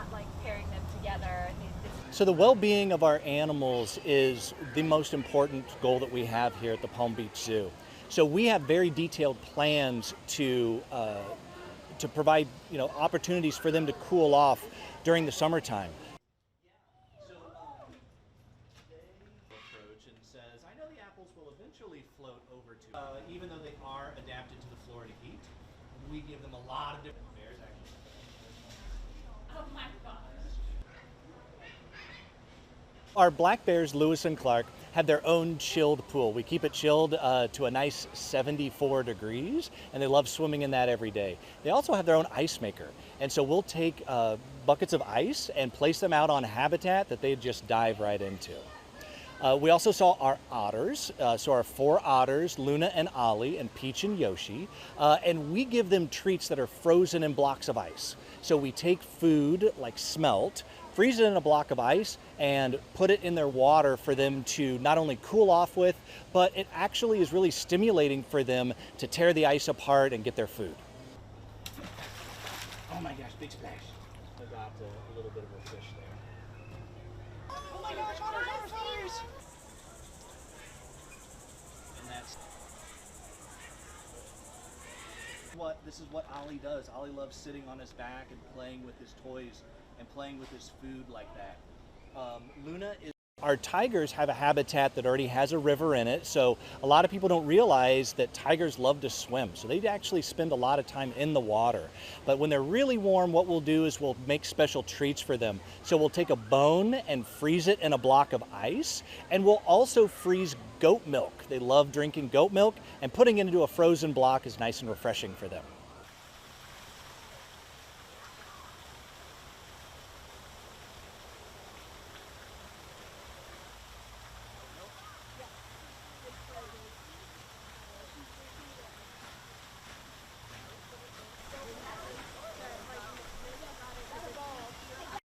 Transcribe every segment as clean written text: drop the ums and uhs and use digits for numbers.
not like pairing them together. So the well-being of our animals is the most important goal that we have here at the Palm Beach Zoo. So we have very detailed plans to provide opportunities for them to cool off during the summertime. So they approach and says, "I know the apples will eventually float over to even though they are adapted to the Florida heat. We give them a lot of different bears actually." Oh my gosh. Our black bears, Lewis and Clark, have their own chilled pool. We keep it chilled to a nice 74 degrees, and they love swimming in that every day. They also have their own ice maker, and so we'll take buckets of ice and place them out on habitat that they just dive right into. We also saw our otters, so our 4 otters, Luna and Ollie, and Peach and Yoshi, and we give them treats that are frozen in blocks of ice. So we take food like smelt, freeze it in a block of ice, and put it in their water for them to not only cool off with, but it actually is really stimulating for them to tear the ice apart and get their food. Oh my gosh, big splash. I got a little bit of a fish there. Oh my gosh, otters! And this is what Ollie does. Ollie loves sitting on his back and playing with his toys and playing with his food like that. Luna is. Our tigers have a habitat that already has a river in it, so a lot of people don't realize that tigers love to swim. So they actually spend a lot of time in the water. But when they're really warm, what we'll do is we'll make special treats for them. So we'll take a bone and freeze it in a block of ice, and we'll also freeze goat milk. They love drinking goat milk, and putting it into a frozen block is nice and refreshing for them.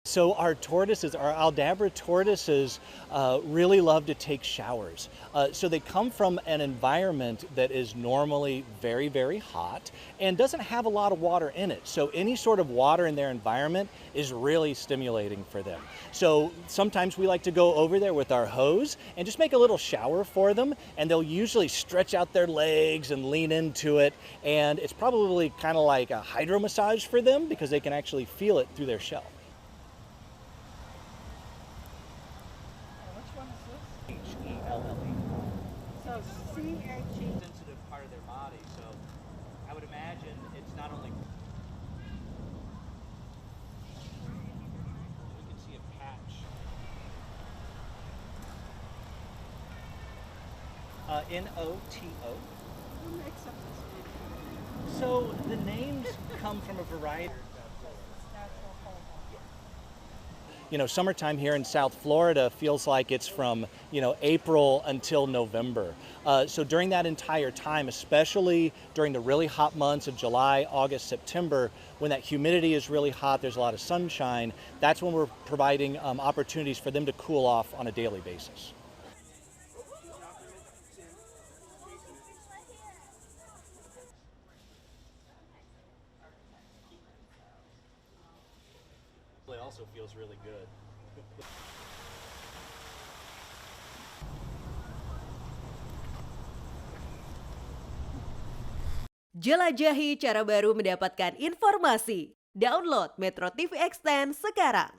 So our tortoises, our Aldabra tortoises, really love to take showers. So they come from an environment that is normally very, very hot and doesn't have a lot of water in it. So any sort of water in their environment is really stimulating for them. So sometimes we like to go over there with our hose and just make a little shower for them, and they'll usually stretch out their legs and lean into it. And it's probably kind of like a hydro massage for them because they can actually feel it through their shell. So C-H-E. Sensitive part of their body, so I would imagine it's not only. We can see a patch. N-O-T-O. Who makes up this name? So the names come from a variety. Summertime here in South Florida feels like it's from, April until November. So during that entire time, especially during the really hot months of July, August, September, when that humidity is really hot, there's a lot of sunshine, that's when we're providing opportunities for them to cool off on a daily basis. It also feels really good. Jelajahi cara baru mendapatkan informasi. Download MetroTV Extend sekarang.